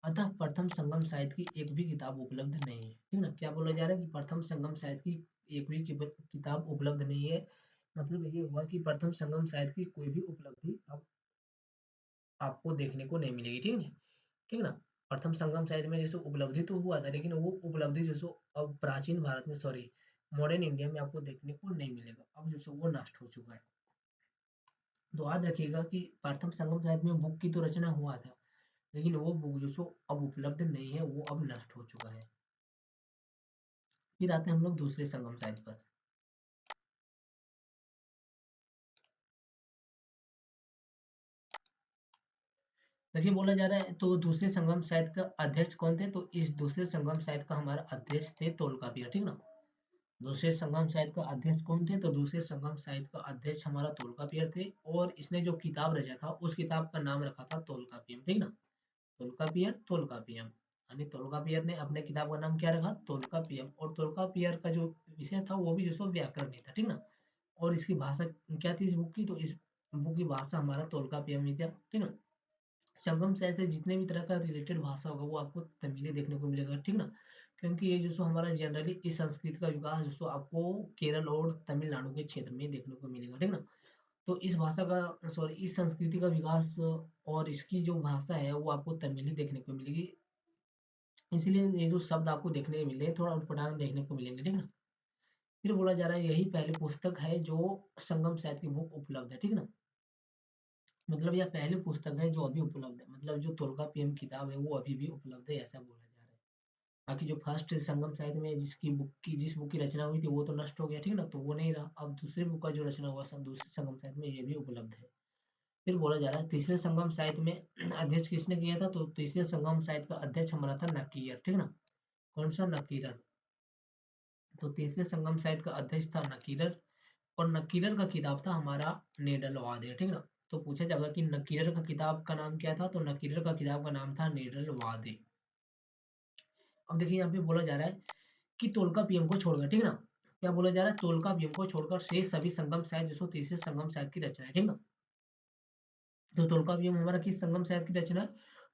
अतः प्रथम संगम साहित्य की एक भी किताब उपलब्ध नहीं है, ठीक ना। क्या बोला जा रहा है कि प्रथम संगम साहित्य की एक भी किताब उपलब्ध नहीं है, मतलब ये हुआ कि प्रथम संगम साहित्य की कोई भी उपलब्धि अब आपको देखने को नहीं मिलेगी, ठीक है, ठीक ना। प्रथम संगम साहित्य में जैसे उपलब्धि तो हुआ था, लेकिन वो उपलब्धि जैसे अब प्राचीन भारत में, सॉरी, मॉडर्न इंडिया में आपको देखने को नहीं मिलेगा, अब जैसे वो नष्ट हो चुका है। तो याद रखिएगा कि प्रथम संगम साहित्य में बुक की तो रचना हुआ था, लेकिन वो बुक जो सो अब उपलब्ध नहीं है, वो अब नष्ट हो चुका है। फिर आते हैं हम लोग दूसरे संगम साहित्य पर। देखिए बोला जा रहा है, तो दूसरे संगम साहित्य का अध्यक्ष कौन थे, तो इस दूसरे संगम साहित्य का हमारा अध्यक्ष थे तोलकापियर, ठीक ना। दूसरे संगम साहित्य का अध्यक्ष कौन थे, तो दूसरे संगम साहित्य का अध्यक्ष हमारा तोलकापियर थे, और इसने जो किताब रचा था उस किताब का नाम रखा था तोलकापियम, ठीक ना। तोलकापियम, यानी तोलकापियर ने अपने किताब का नाम क्या रखा, तोलकापियम। और तोलकापियर का जो विषय था वो भी जो सो व्याकरण ही था, ठीक ना। और इसकी भाषा क्या थी इस बुक की, तो इस बुक की भाषा हमारा तोलकापियम ही था, ठीक ना। संगम से ऐसे जितने भी तरह का रिलेटेड भाषा होगा वो आपको तमिल देखने को मिलेगा, ठीक ना। क्योंकि ये जो सो हमारा जनरली इस संस्कृत का विकास जो सो आपको केरल और तमिलनाडु के क्षेत्र में देखने को मिलेगा, ठीक ना। तो इस भाषा का, सॉरी, इस संस्कृति का विकास और इसकी जो भाषा है वो आपको तमिल ही देखने को मिलेगी, इसलिए ये जो शब्द आपको देखने को मिले थोड़ा उटपटांग देखने को मिलेंगे, ठीक ना। फिर बोला जा रहा है यही पहली पुस्तक है जो संगम साहित्य की बुक उपलब्ध है, ठीक ना। मतलब यह पहली पुस्तक है जो अभी उपलब्ध है, मतलब जो तोलकापियम किताब है वो अभी भी उपलब्ध है, ऐसा बोला जा रहा है। बाकी जो फर्स्ट संगम साहित्य में जिस बुक की रचना हुई थी वो तो नष्ट हो गया, ठीक ना, तो वो नहीं रहा। अब दूसरे बुक का जो रचना हुआ दूसरे संगम साहित्य में ये भी उपलब्ध है। फिर बोला जा रहा है तीसरे संगम साहित्य में अध्यक्ष किसने किया था, तो तीसरे संगम साहित्य का अध्यक्ष हमारा था नकीयर, ठीक ना। कौन सा, नकीरन। तो तीसरे संगम साहित्य का अध्यक्ष था नकीरर, और नकीरर का किताब था हमारा नेडलवाद, ठीक ना। तो पूछा जाएगा कि नकीरर का किताब का नाम क्या था, तो नकीरर का किताब का नाम था नेडलवाद। अब देखिए यहाँ पे बोला जा रहा है कि तोलकापियम को छोड़कर, ठीक ना, क्या बोला जा रहा है, तोलकापियम को छोड़कर शेष सभी संगम साहित्य जो सो तीसरे संगम साहित्य की रचना है, ठीक ना। तो तोलकापियम हमारा किस संगम साहित्य की रचना है,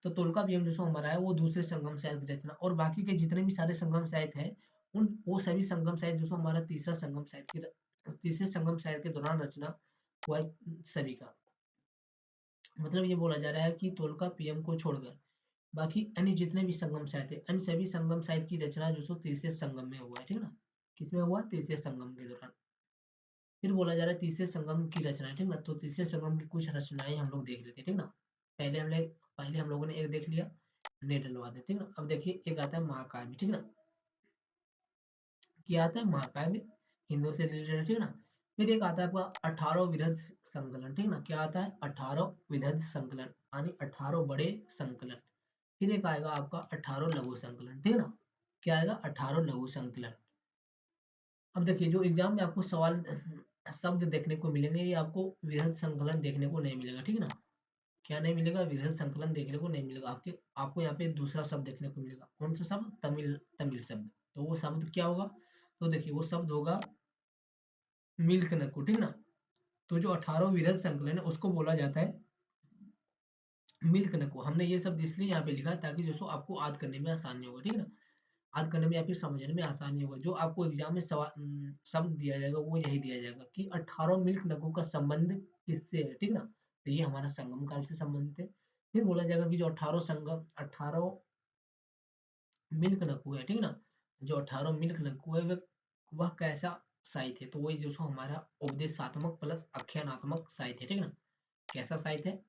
तो तोलकापियम जो सो हमारा है वो दूसरे संगम साहित्य की रचना, और बाकी के जितने भी सारे संगम साहित्य है उन वो सभी संगम साहित्य जो सो हमारा तीसरे संगम साहित्य के दौरान रचना हुआ है सभी का। मतलब ये बोला जा रहा है कि तोलकापियम को छोड़कर बाकी अन्य जितने भी संगम साहित्य है, अन्य सभी संगम साहित्य की रचना जो सो तीसरे संगम में हुआ है, ठीक ना। किसमें हुआ, तीसरे संगम के दौरान। फिर बोला जा रहा है तीसरे संगम की रचना, ठीक ना। तो तीसरे संगम की कुछ रचनाएं हम लोग देख लेते हैं, ठीक ना। पहले हम लोगों ने एक देख लिया, नेडलवाद, ठीक ना। अब देखिए एक आता है महाकाव्य, ठीक ना। क्या आता है, महाकाव्य, हिंदू से रिलेटेड, ठीक ना। फिर एक आता है आपका 18 विधध संकलन, ठीक ना। क्या आता है, 18 विधध संकलन, यानी 18 बड़े संकलन। फिर एक आएगा आपका 18 लघु संकलन, ठीक है ना। क्या आएगा? 18 लघु संकलन। अब देखिए जो एग्जाम में आपको सवाल शब्द देखने को मिलेंगे, ये आपको वृहद संकलन देखने को नहीं मिलेगा, ठीक है ना। क्या नहीं मिलेगा? वृहद संकलन देखने को नहीं मिलेगा। आपको यहाँ पे दूसरा शब्द देखने को मिलेगा। कौन सा शब्द? तमिल, तमिल शब्द। तो वो शब्द क्या होगा? तो देखिए वो शब्द होगा मिल्क नक्कू, ठीक है ना। तो जो 18 वृहद संकलन है उसको बोला जाता है मिल्क नक्कू। हमने ये शब्द इसलिए यहाँ पे लिखा है ताकि जो सो आपको याद करने में आसानी होगा, ठीक है ना। याद करने में या फिर समझने में आसानी होगा। जो आपको एग्जाम में शब्द दिया जाएगा वो यही दिया जाएगा कि 18 मिल्क नगों का संबंध किससे है, ठीक ना। तो ये हमारा संगम काल से संबंधित है। फिर बोला जाएगा कि जो 18 मिल्क नकू है, ठीक ना। जो 18 मिल्क नकू है वह कैसा साहित्य है? तो वही जो सो हमारा उपदेशात्मक प्लस आख्यानात्मक साहित्य है, ठीक ना। कैसा साहित्य है?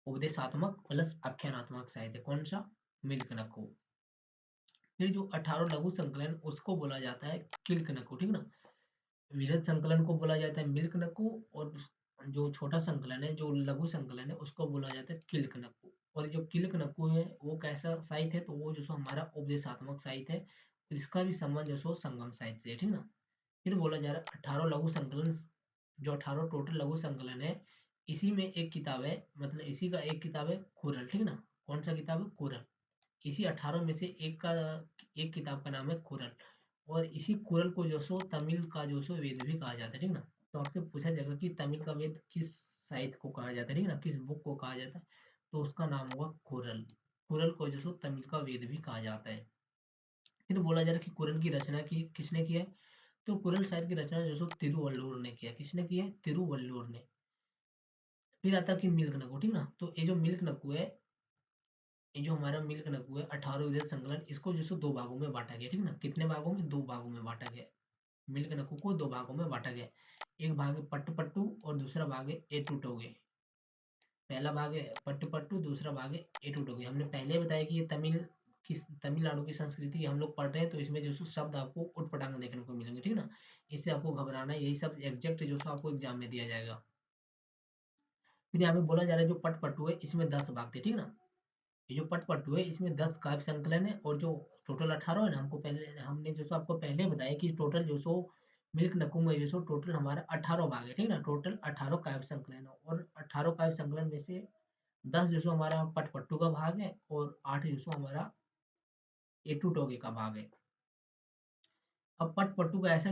उपदेशात्मक प्लस आख्यानात्मक साहित्य। कौन सा? मिल्क नकू। फिर जो 18 लघु संकलन उसको बोला जाता है किल्क नक्कू, ठीक ना। वृहद संकलन को बोला जाता है मिल्क नक्कू, और जो छोटा संकलन है, जो लघु संकलन है, उसको बोला जाता है किल्क नक्कू। और जो किल्क नक्कू है वो कैसा साहित्य है? तो वो जो सो हमारा उपदेशात्मक साहित्य है। इसका भी संबंध जो सो संगम साहित्य से है, ठीक ना। फिर बोला जा रहा है 18 लघु संकलन, जो 18 टोटल लघु संकलन है, इसी में एक किताब है, मतलब इसी का एक किताब है कुरल, ठीक ना। कौन सा किताब है? कुरल। इसी 18 में से एक किताब का नाम है कुरल। और इसी कुरल को जो सो तमिल का जो सो वेद भी कहा जाता है, ठीक ना। तो आपसे पूछा जाएगा कि तमिल का वेद किस साहित्य को कहा जाता है, ठीक ना, किस बुक को कहा जाता है? तो उसका नाम होगा कुरल। कुरल को जो सो तमिल का वेद भी कहा जाता है। फिर बोला जा रहा है कि कुरल की रचना की किसने किया है? तो कुरल साहित्य की रचना जो सो तिरुवल्लुवर ने किया। किसने किया है? तिरुवल्लुवर ने। फिर आता है कि मिल्क नकू, ठीक ना। तो ये जो मिल्क नकू है, ये जो हमारा मिल्क नकू है 18 विधेय संकलन, इसको जो सो दो भागों में बांटा गया, ठीक ना। कितने भागों में? दो भागों में बांटा गया। मिल्क नकू को दो भागों में बांटा गया। एक भाग है पट्टू पट्टू और दूसरा भाग है एटूटोगे। पहला भाग है पट्टू पट्टू, दूसरा भाग है एटूटोगे। हमने पहले बताया कि ये तमिलनाडु की संस्कृति हम लोग पढ़ रहे हैं, तो इसमें जो सो शब्द आपको उटपटांग देखने को मिलेंगे, ठीक ना। इससे आपको घबराना है, यही शब्द एग्जैक्ट जो सो आपको एग्जाम में दिया जाएगा। फिर यहाँ पे बोला जा रहा है जो पट पट्टू है इसमें 10 भाग थे, ठीक ना। ये जो पट पट्टू है इसमें 10 काव्य संकलन है, और जो टोटल 18 है ना, हमने जो सो आपको पहले बताया कि टोटल जो सो मिल्क नकुम में जो सो टोटल हमारा 18 भाग है, ठीक ना। टोटल 18 काव्य संकलन है, और 18 काव्य संकलन में से 10 जो सो हमारा पट पट्टू का भाग है, और 8 जो सो हमारा एटू टोगे का भाग है। अब पट पट्टू का ऐसा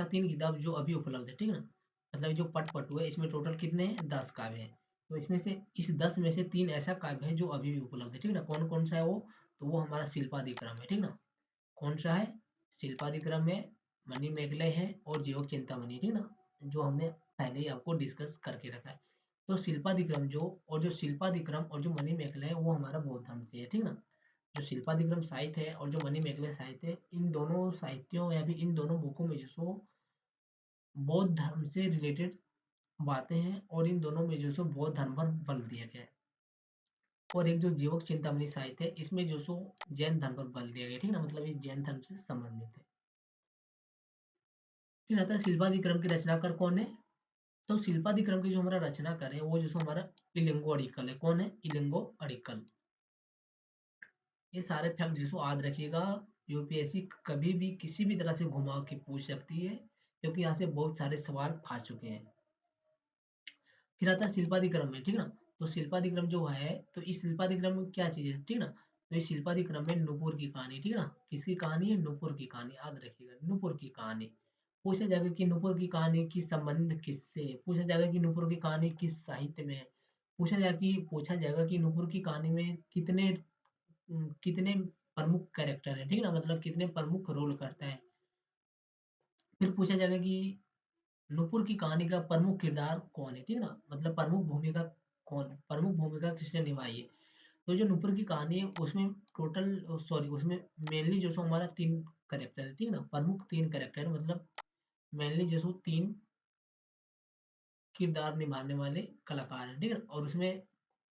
3 किताब जो अभी उपलब्ध है, ठीक ना। मतलब जो पट पट्टू है इसमें टोटल कितने हैं? 10 काव्य हैं। तो इसमें से इस 10 में से 3 ऐसा काव्य है जो अभी भी उपलब्ध है, ठीक ना। कौन कौन सा है वो? तो वो हमारा शिल्पादिक्रम है, ठीक ना। कौन सा है? शिल्पादिक्रम है, मणिमेखले है, और जीवक चिंतामणि, ठीक ना। जो हमने पहले ही आपको डिस्कस करके रखा है। तो शिल्पादिक्रम और जो मणिमेखला है वो हमारा बौद्ध धर्म से है, ठीक ना। जो शिल्पादिक्रम साहित्य है और जो मणिमेखले साहित्य है, इन दोनों साहित्यों या फिर इन दोनों बुकों में जो सो बौद्ध धर्म से रिलेटेड बातें हैं, और इन दोनों में जो सो बौद्ध धर्म पर बल दिया गया है। और एक जो जीवक चिंतामणि साहित्य है इसमें जो सो जैन धर्म पर बल दिया गया, ठीक ना। मतलब ये जैन धर्म से संबंधित है। फिर आता है शिल्पादिक्रम के रचनाकार कौन है? तो शिल्पादिक्रम की जो हमारा रचनाकार है वो जो सो हमारा इलिंगो अडिकल है। कौन है? इलिंगो अडिकल। ये सारे फैक्ट जिसको याद रखिएगा, यूपीएससी कभी भी किसी भी तरह से घुमा के पूछ सकती है, क्योंकि यहाँ से बहुत सारे सवाल आ चुके हैं। फिर आता है शिल्पादिक्रम में, ठीक ना। तो शिल्पादिक्रम जो है, तो इस शिल्पादिक्रम में क्या चीज है, ठीक ना। तो इस शिल्पादिक्रम में नुपुर की कहानी, ठीक ना। किसकी कहानी है? नुपुर की कहानी। याद रखिएगा, नुपुर की कहानी। पूछा जाएगा कि नुपुर की कहानी की संबंध किससे? पूछा जाएगा कि नुपुर की कहानी किस साहित्य में है? पूछा जाएगा कि नुपुर की कहानी में कितने प्रमुख कैरेक्टर है, ठीक ना। मतलब कितने प्रमुख रोल करता है। फिर पूछा जाएगा कि नूपुर की कहानी का प्रमुख किरदार कौन है, ठीक ना। मतलब प्रमुख भूमिका किसने निभाई है? तो जो नूपुर की कहानी है उसमें उसमें मेनली जो सो हमारा 3 कैरेक्टर है, ठीक ना। प्रमुख 3 कैरेक्टर मतलब मेनली जो सो 3 किरदार निभाने वाले कलाकार हैं, ठीक है। और उसमें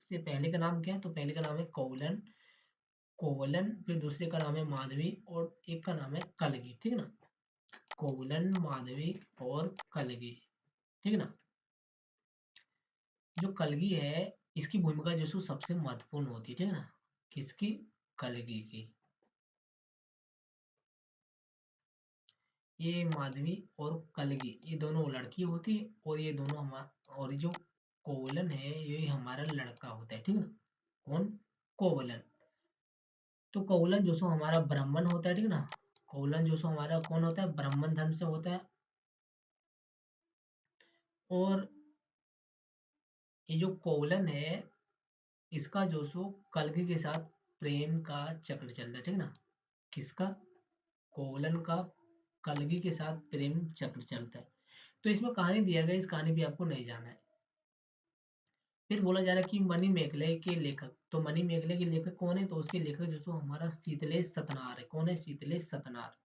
से पहले का नाम क्या है? तो पहले का नाम है कोवलन, फिर दूसरे का नाम है माधवी, और एक का नाम है कलगी, ठीक है ना। कोवलन, माधवी और कलगी, ठीक है ना। जो कलगी है इसकी भूमिका जो सो सबसे महत्वपूर्ण होती है, ठीक है ना। किसकी? कलगी की। ये माधवी और कलगी ये दोनों लड़की होती है, और ये दोनों हमारा, और जो कोवलन है ये हमारा लड़का होता है, ठीक है ना। कौन? कोवलन। तो कोवलन जो सो हमारा ब्राह्मण होता है, ठीक है ना। कोवलन जो सो हमारा कौन होता है? ब्राह्मण धर्म से होता है। और ये जो कोवलन है इसका जो सो कलगी के साथ प्रेम का चक्र चलता है, ठीक है ना। किसका? कोवलन का कलगी के साथ प्रेम चक्र चलता है। तो इसमें कहानी दिया गया, इस कहानी भी आपको नहीं जाना है। फिर बोला जा रहा है कि मणि मेघले के लेखक, तो मणि मेघले के लेखक कौन है? तो उसके लेखक जो सो हमारा शीतलेश सतनार है। कौन है? शीतलेश सतनार।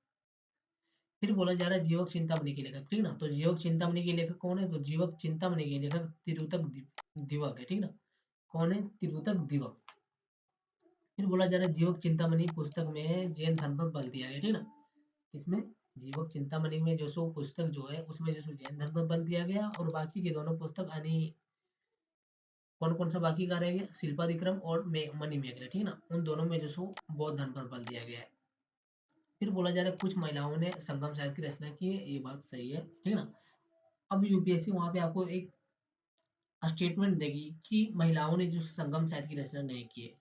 फिर बोला जा रहा है जीवक चिंतामणि के लेखक, ठीक ना। तो जीवक चिंतामणि के लेखक कौन है? तो जीवक चिंतामणि के लेखक तिरुतक दिवक है, ठीक ना। कौन है? तिरुतक दिवक। फिर बोला जा रहा है जीवक चिंतामणि पुस्तक में जैन धर्म पर बल दिया गया, ठीक ना। इसमें जीवक चिंतामणि में जो सो पुस्तक जो है उसमें जो सो जैन धर्म पर बल दिया गया, और बाकी के दोनों पुस्तक यानी कौन कौन सा बाकी का रह गया? शिल्पादिक्रम और मणि मेघले, ठीक ना। उन दोनों में जो सो बौद्ध धर्म पर बल दिया गया है। फिर बोला जा रहा है कुछ महिलाओं ने संगम साहित्य की रचना की है, ये बात सही है, ठीक ना। अब यूपीएससी वहां पे आपको एक स्टेटमेंट देगी कि महिलाओं ने जो संगम साहित्य की रचना नहीं की है,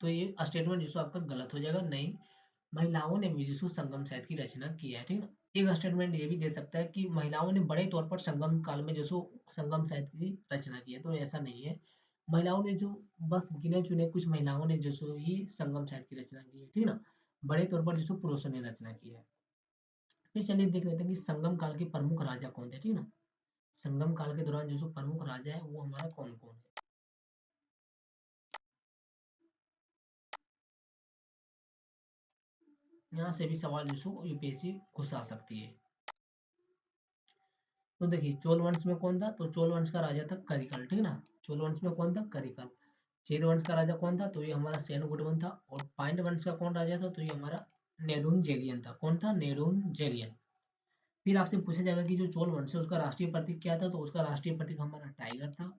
तो ये स्टेटमेंट जो आपका गलत हो जाएगा। नहीं, महिलाओं ने भी जो संगम साहित्य की रचना की है, ठीक ना। एक स्टेटमेंट ये भी दे सकता है कि महिलाओं ने बड़े तौर पर संगम काल में जो संगम साहित्य की रचना की है, तो ऐसा नहीं है। महिलाओं ने जो बस गिने चुने कुछ महिलाओं ने जो ही संगम साहित्य की रचना की है, ठीक ना। बड़े तौर पर जो पुरुषों ने रचना की है। फिर चलिए देख लेते हैं कि संगम काल के प्रमुख राजा कौन थे, ठीक ना। संगम काल के दौरान जो प्रमुख राजा है वो हमारा कौन कौन है। यहाँ से भी सवाल जो यूपीएससी घुसा सकती है। तो देखिए चोल वंश में कौन था? तो चोल वंश का राजा था करिकल, ठीक ना। चोल वंश में कौन था? करिकल। चेर वंश का राजा कौन था? तो ये हमारा सेनगुडवन था। और पांड्य वंश का कौन राजा था? तो ये हमारा नेडून जेलियन था। कौन था? नेडून जेलियन। फिर आपसे पूछा जाएगा कि जो चोल वंश है उसका राष्ट्रीय प्रतीक क्या था? तो उसका राष्ट्रीय प्रतीक हमारा टाइगर था।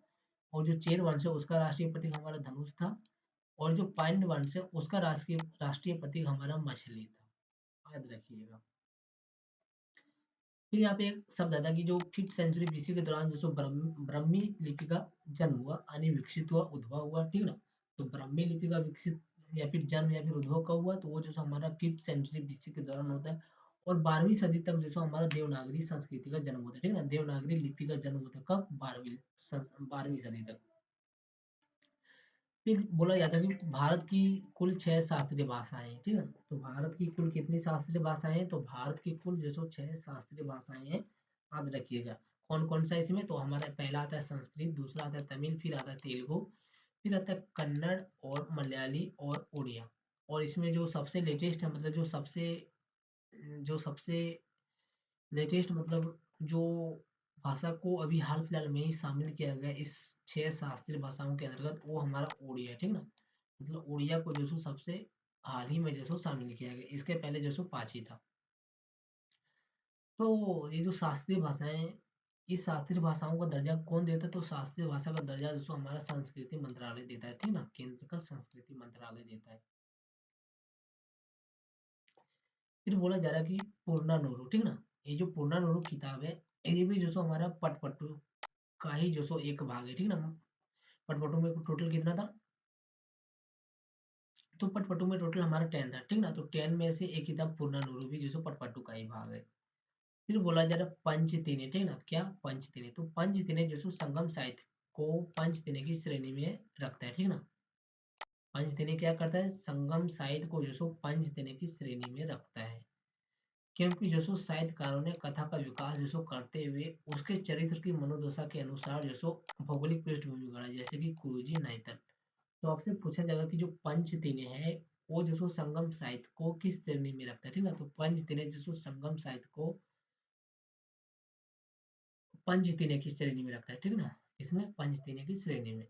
और जो चेर वंश है उसका राष्ट्रीय प्रतीक हमारा धनुष था। और जो पांड्य वंश है उसका राष्ट्रीय राष्ट्रीय प्रतीक हमारा मछली था। याद रखिएगा। फिर यहाँ पे एक शब्द आता है कि जो 5th सेंचुरी बीसी के दौरान जो ब्रह्मी लिपि का जन्म हुआ यानी विकसित हुआ, उद्भव हुआ, ठीक ना। तो ब्रह्मी लिपि का विकसित या फिर जन्म या फिर उद्भव कब हुआ? तो वो जो हमारा 5th सेंचुरी बीसी के दौरान होता है। और 12वीं सदी तक जो हमारा देवनागरी संस्कृति का जन्म होता है, ठीक ना। देवनागरी लिपि का जन्म होता है कब? 12वीं सदी तक। फिर बोला जाता है कि भारत की कुल 6 शास्त्रीय भाषाएं हैं, ठीक है। तो भारत की कुल कितनी शास्त्रीय भाषाएं हैं? तो भारत की कुल जो 6 शास्त्रीय भाषाएं हैं, याद रखिएगा। कौन कौन सा इसमें? तो हमारा पहला आता है संस्कृत, दूसरा आता है तमिल, फिर आता है तेलुगु, फिर आता है कन्नड़ और मलयाली और उड़िया। और इसमें जो सबसे लेटेस्ट है, मतलब जो सबसे लेटेस्ट मतलब जो भाषा को अभी हाल फिलहाल में ही शामिल किया गया इस 6 शास्त्रीय भाषाओं के अंतर्गत, वो हमारा उड़िया है, ठीक ना। मतलब उड़िया को सबसे हाल ही में शामिल किया गया। इसके पहले पाची था। तो ये जो शास्त्रीय भाषाएं, इस शास्त्रीय भाषाओं का दर्जा कौन देता है? तो शास्त्रीय भाषा का दर्जा हमारा संस्कृति मंत्रालय देता है, ठीक ना। केंद्र का संस्कृति मंत्रालय देता है। फिर बोला जा रहा है कि पुरनानुरु, ठीक ना। ये जो पुरनानुरु किताब है, ये भी हमारा पटपटू का ही एक भाग है, ठीक ना। पटपटू में टोटल कितना था? तो पटपटू में टोटल हमारा 10 था, ठीक ना। तो 10 में से एक किताब पुरनानुरु भी पटपटू का ही भाग है। फिर बोला जा रहा है पंचतीने, ठीक ना। क्या? पंचतीने। तो पंचतीने संगम साहित्य को पंचतीने की श्रेणी में रखता है, ठीक ना। पंचतीने क्या करता है? संगम साहित्य को पंचतीने की श्रेणी में रखता है। क्योंकि साहित्यकारों ने कथा का विकास करते हुए उसके चरित्र की मनोदशा के अनुसार भौगोलिक पृष्ठभूमि गढ़ा, जैसे कि कुरुजी नाइतर। तो आपसे पूछा जाएगा कि जो पंचतीने है वो संगम साहित्य को किस श्रेणी में रखता है, ठीक ना। तो पंचतीने संगम साहित्य को पंचतीने की श्रेणी में रखता है, ठीक ना। इसमें पंचतीने की श्रेणी में।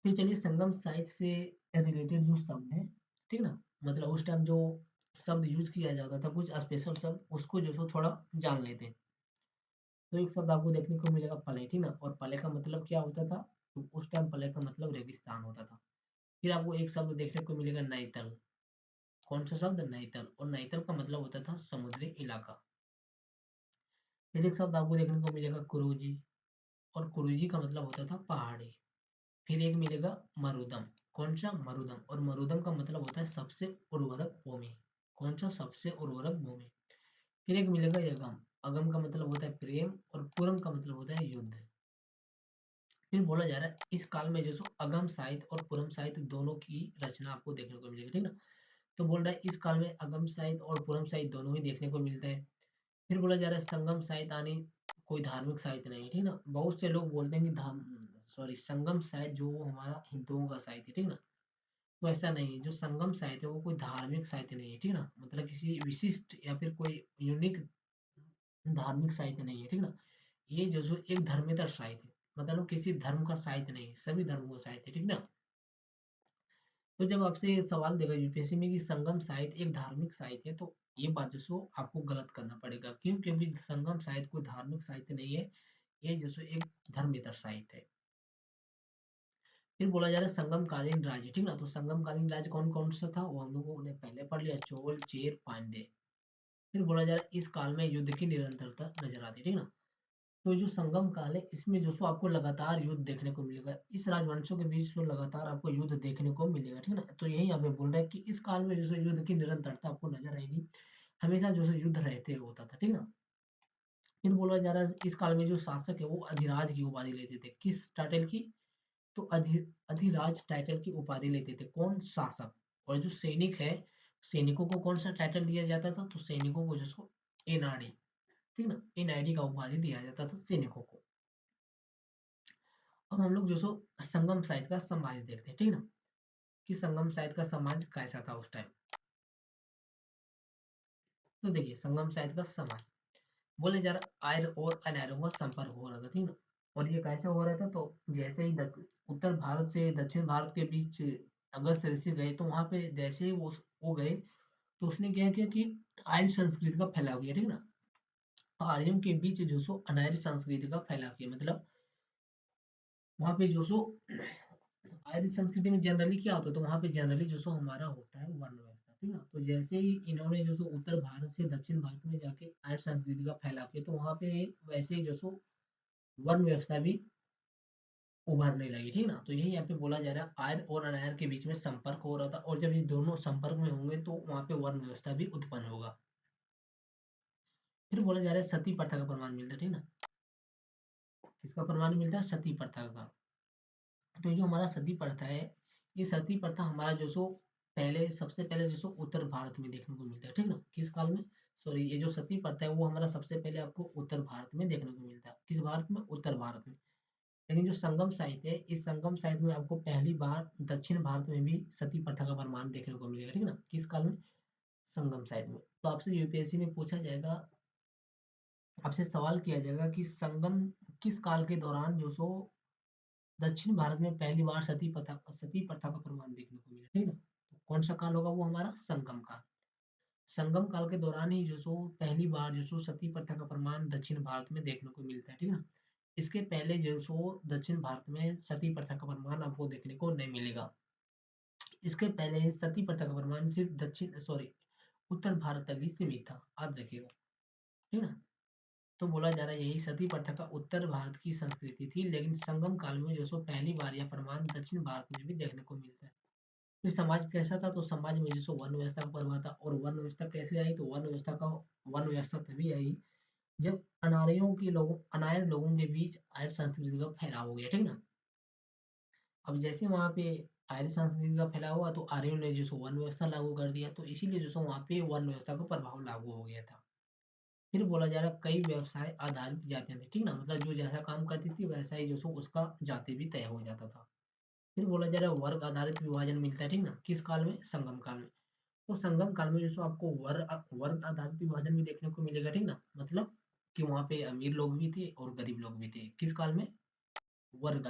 फिर चलिए संगम साहित्य से रिलेटेड जो शब्द है, ठीक ना, मतलब उस टाइम जो शब्द यूज किया जाता था कुछ स्पेशल शब्द, उसको थोड़ा जान लेते हैं। तो एक शब्द आपको देखने को मिलेगा पले, ठीक ना। और पले का मतलब क्या होता था? तो उस टाइम पले का मतलब रेगिस्तान होता था। फिर आपको एक शब्द देखने को मिलेगा नैतल। कौन सा शब्द? नैतल। और नैतल का मतलब होता था समुद्री इलाका। फिर एक शब्द आपको देखने को मिलेगा कुरुजी, और कुरुजी का मतलब होता था पहाड़ी। फिर एक मिलेगा मरुदम। कौन सा? मरुदम। और मरुदम का मतलब होता है सबसे उर्वरक भूमि। कौन सा? सबसे उर्वरक भूमि। फिर एक मिलेगा यगम। अगम का मतलब होता है प्रेम, और पुरम का मतलब होता है युद्ध। फिर बोला जा रहा है इस काल में जो सो अगम साहित्य और पुरम साहित्य दोनों की रचना आपको देखने को मिलेगी, ठीक ना। तो बोल रहा है इस काल में अगम साहित्य और पुरम साहित्य दोनों ही देखने को मिलते हैं। फिर बोला जा रहा है संगम साहित्य यानी कोई धार्मिक साहित्य नहीं, ठीक ना। बहुत से लोग बोलते हैं कि संगम साहित्य जो हमारा हिंदुओं का साहित्य है, ठीक ना। तो ऐसा नहीं है, जो संगम साहित्य है वो कोई धार्मिक साहित्य नहीं है, ठीक ना। मतलब किसी विशिष्ट या फिर कोई यूनिक धार्मिक साहित्य नहीं है, ठीक ना। ये जो सो एक धर्मेतर साहित्य है, मतलब किसी धर्म का साहित्य नहीं है, सभी धर्मों का साहित्य है, ठीक ना। तो जब आपसे सवाल देगा यूपीएससी में कि संगम साहित्य एक धार्मिक साहित्य है, तो ये बात जो सो आपको गलत करना पड़ेगा। क्यों? क्योंकि संगम साहित्य कोई धार्मिक साहित्य नहीं है, ये जो सो एक धर्मेतर साहित्य है। फिर बोला जा रहा है संगम कालीन राज्य, ठीक ना। तो संगम कालीन राज्य कौन कौन सा था वो हम लोगों ने पहले पढ़ लिया, चोल, चेर, पांड्य। फिर बोला जा रहा है इस काल में युद्ध की निरंतरता नजर आती है, ठीक ना। तो जो संगम काल है इसमें जो सो आपको लगातार युद्ध देखने को मिलेगा, इस राजवंशों के बीच जो लगातार आपको युद्ध देखने को मिलेगा, ठीक ना। तो यही हमें बोल रहा है कि इस काल में जो सो युद्ध की निरंतरता आपको नजर आएगी, हमेशा जो सो युद्ध रहते होता था, ठीक ना। फिर बोला जा रहा है इस काल में जो शासक है वो अधिराज की उपाधि लेते थे। किस टाइटल की? तो अधिराज टाइटल की उपाधि लेते थे कौन? शासक। और जो सैनिक है, सैनिकों को कौन सा टाइटल दिया जाता था? तो सैनिकों को जिसको एनआरडी, ठीक ना, एनआईडी का उपाधि दिया जाता था सैनिकों को। अब हम लोग जो सो संगम साहित्य का समाज देखते हैं, ठीक ना, कि संगम साहित्य का समाज कैसा था उस टाइम। तो देखिए संगम साहित्य का समाज बोले जा रहा आर्य और अनार्यों का संपर्क हो रहा था, ठीक ना। और ये कैसे हो रहा था? तो जैसे ही उत्तर भारत से दक्षिण भारत के बीच अगस्त ऋषि गए, तो वहां पे जैसे ही वो गए, तो उसने क्या किया कि आर्य संस्कृति का फैलाव किया, ठीक ना। आर्यों के बीच जो सो अनार्य संस्कृति का फैलाव किया, मतलब वहां पे जो सो आर्य संस्कृति में जनरली क्या होता है? तो वहां पे जनरली जो सो हमारा होता है वर्ण व्यवस्था, ठीक ना। तो जैसे ही इन्होंने जो सो उत्तर भारत से दक्षिण भारत में जाके आर्य संस्कृति का फैलाव किया, तो वहां पे वैसे ही जो सो वर्ण व्यवस्था भी उभरने लगी, ठीक ना। तो यही यहाँ पे बोला जा रहा है आर्य और अनार्य के बीच में संपर्क हो रहा था, और जब ये दोनों संपर्क में होंगे तो वहां पे वर्ण व्यवस्था भी उत्पन्न होगा। फिर बोला जा रहा है सती प्रथा का प्रमाण मिलता है, ठीक ना। किसका प्रमाण मिलता है? सती प्रथा का। तो ये जो हमारा सती प्रथा है, ये सती प्रथा हमारा जो सो पहले सबसे पहले जो सो उत्तर भारत में देखने को मिलता है, ठीक ना। किस काल में? सॉरी, ये जो सती प्रथा है वो हमारा सबसे पहले आपको उत्तर भारत में देखने को मिलता है। किस भारत में? उत्तर भारत में। लेकिन जो संगम साहित्य है, इस संगम साहित्य में आपको पहली बार दक्षिण भारत में भी सती प्रथा का प्रमाण देखने को मिलेगा, ठीक ना। किस काल में? संगम साहित्य में। तो आपसे यूपीएससी में पूछा जाएगा, आपसे सवाल किया जाएगा कि संगम किस काल के दौरान जो सो दक्षिण भारत में पहली बार सती प्रथा का प्रमाण देखने को मिला, ठीक ना। तो कौन सा काल होगा वो? हमारा संगम काल। संगम काल के दौरान ही जो सो पहली बार जो सो सती प्रथा का प्रमाण दक्षिण भारत में देखने को मिलता है, ठीक ना। इसके पहले जो सो दक्षिण भारत में सती प्रथा का प्रमाण आपको देखने को नहीं मिलेगा। इसके पहले सती प्रथा का प्रमाण सिर्फ दक्षिण सॉरी उत्तर भारत तक ही सीमित था, याद रखिएगा, ठीक ना। तो बोला जा रहा है यही सती प्रथा का उत्तर भारत की संस्कृति थी, लेकिन संगम काल में जो सो पहली बार यह प्रमाण दक्षिण भारत में भी देखने को मिलता है। फिर समाज कैसा था? तो समाज में जो सो वर्ण व्यवस्था का प्रभाव था। और वर्ण व्यवस्था कैसे आई? तो वर्ण व्यवस्था तभी आई जब अनार्य लोगों के बीच आर्य संस्कृति का फैलाव हो गया, ठीक ना। अब जैसे वहां पे आर्य संस्कृति का फैलाव हुआ, तो आर्यों ने जो सो वर्ण व्यवस्था लागू कर दिया, तो इसीलिए जो सो वहां पे वर्ण व्यवस्था का प्रभाव लागू हो गया था। फिर बोला जा रहा है कई व्यवसाय आधारित जातियां थी, ठीक ना। मतलब जो जैसा काम करती थी वैसा ही जो सो उसका जाति भी तय हो जाता था। फिर बोला जा रहा है वर्ग आधारित विभाजन मिलता है, ठीक ना। किस काल में? संगम काल में। तो संगम काल में जो सो आपको वर्ग आधारित विभाजन भी देखने को मिलेगा, ठीक ना। मतलब कि वहां पे अमीर लोग भी थे और गरीब लोग भी थे। किस काल में? वर्ग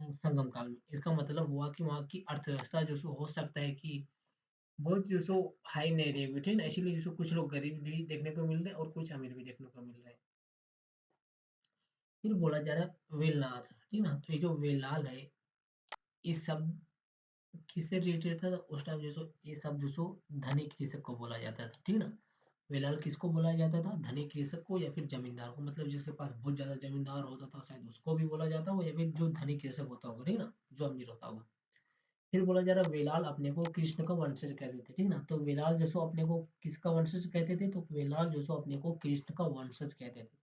संगम काल में। इसका मतलब हुआ कि वहाँ की अर्थव्यवस्था जो सो हो सकता है कि बहुत जो सो हाई नहीं रहेगी, ठीक ना। इसीलिए जो सो कुछ लोग गरीब भी देखने को मिल रहे हैं और कुछ अमीर भी देखने को मिल रहे हैं। फिर बोला जा रहा है वेलनार, ठीक ना। तो ये जो वेलाल है, इस शब्द किससे रिलेटेड था? उस टाइम जो सो ये सब जो सो धनी कृषक को बोला जाता था, ठीक ना? वेलाल किसको बोला जाता था? धनी कृषक को या फिर जमींदार को, मतलब जिसके पास बहुत ज्यादा जमींदार होता था शायद उसको भी बोला जाता होगा, या फिर जो धनी कृषक होता होगा, ठीक ना, जो अमीर होता होगा। फिर बोला जा रहा वेलाल अपने को कृष्ण का वंशज कहते थे, ठीक ना? तो वेलाल जो सो अपने को किसका वंशज कहते थे? तो वेलाल जो सो अपने को कृष्ण का वंशज कहते थे।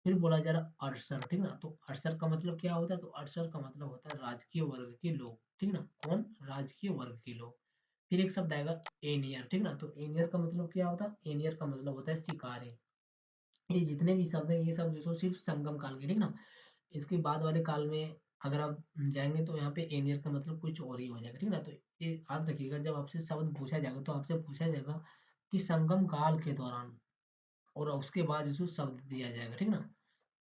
फिर बोला जा रहा अरसर, ठीक ना? तो अरसर का मतलब क्या होता है? तो अरसर का मतलब होता है राजकीय वर्ग के लोग, ठीक ना? कौन? राजकीय वर्ग के लोग। फिर एक शब्द आएगा एनियर, ठीक ना? तो एनियर का मतलब क्या होता है? एनियर का मतलब होता है शिकारी। ये जितने भी शब्द हैं ये सब जो सो सिर्फ संगम काल के, ठीक ना? इसके बाद वाले काल में अगर आप जाएंगे तो यहाँ पे एनियर का मतलब कुछ और ही हो जाएगा, ठीक ना? तो ये याद रखिएगा, जब आपसे शब्द पूछा जाएगा तो आपसे पूछा जाएगा कि संगम काल के दौरान, और उसके बाद इसको शब्द दिया जाएगा, ठीक ना?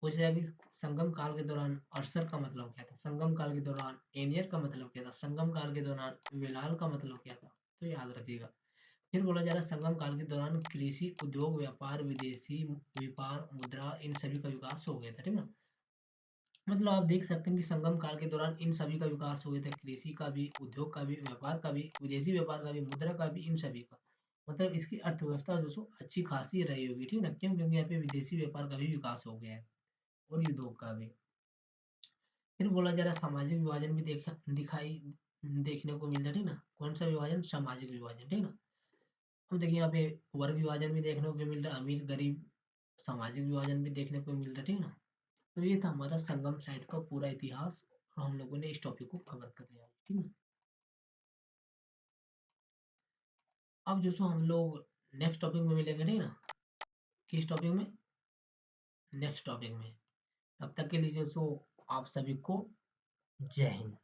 पूछा जाएगा कि संगम काल के दौरान अरसर का मतलब क्या था, संगम काल के दौरान एनियर का मतलब क्या था, संगम काल के दौरान विलाल का मतलब क्या था, तो याद रखिएगा। फिर बोला जा रहा है संगम काल के दौरान कृषि, उद्योग, व्यापार, विदेशी व्यापार, मुद्रा, इन सभी का विकास हो गया था, ठीक ना? मतलब आप देख सकते हैं कि संगम काल के दौरान इन सभी का विकास हो गया था, कृषि का भी, उद्योग का भी, व्यापार का भी, विदेशी व्यापार का भी, मुद्रा का भी, इन सभी का। मतलब इसकी अर्थव्यवस्था जो सो अच्छी खासी रही होगी, ठीक ना? क्यों? क्योंकि यहाँ पे विदेशी व्यापार का भी विकास हो गया है, और उद्योग का भी। फिर बोला जा रहा है सामाजिक विभाजन भी देखने को मिलता है, ठीक ना? कौन सा विभाजन? सामाजिक विभाजन, ठीक ना? अब देखिए यहाँ पे वर्ग विभाजन भी देखने को मिल रहा है, अमीर गरीब, सामाजिक विभाजन भी देखने को मिल रहा है, ठीक ना? तो ये था हमारा संगम साहित्य का पूरा इतिहास, और हम लोगों ने इस टॉपिक को कवर कर लिया, ठीक है। अब जो सो हम लोग नेक्स्ट टॉपिक में मिलेंगे, ठीक ना? किस टॉपिक में? नेक्स्ट टॉपिक में। तब तक के लिए जो सो आप सभी को जय हिंद।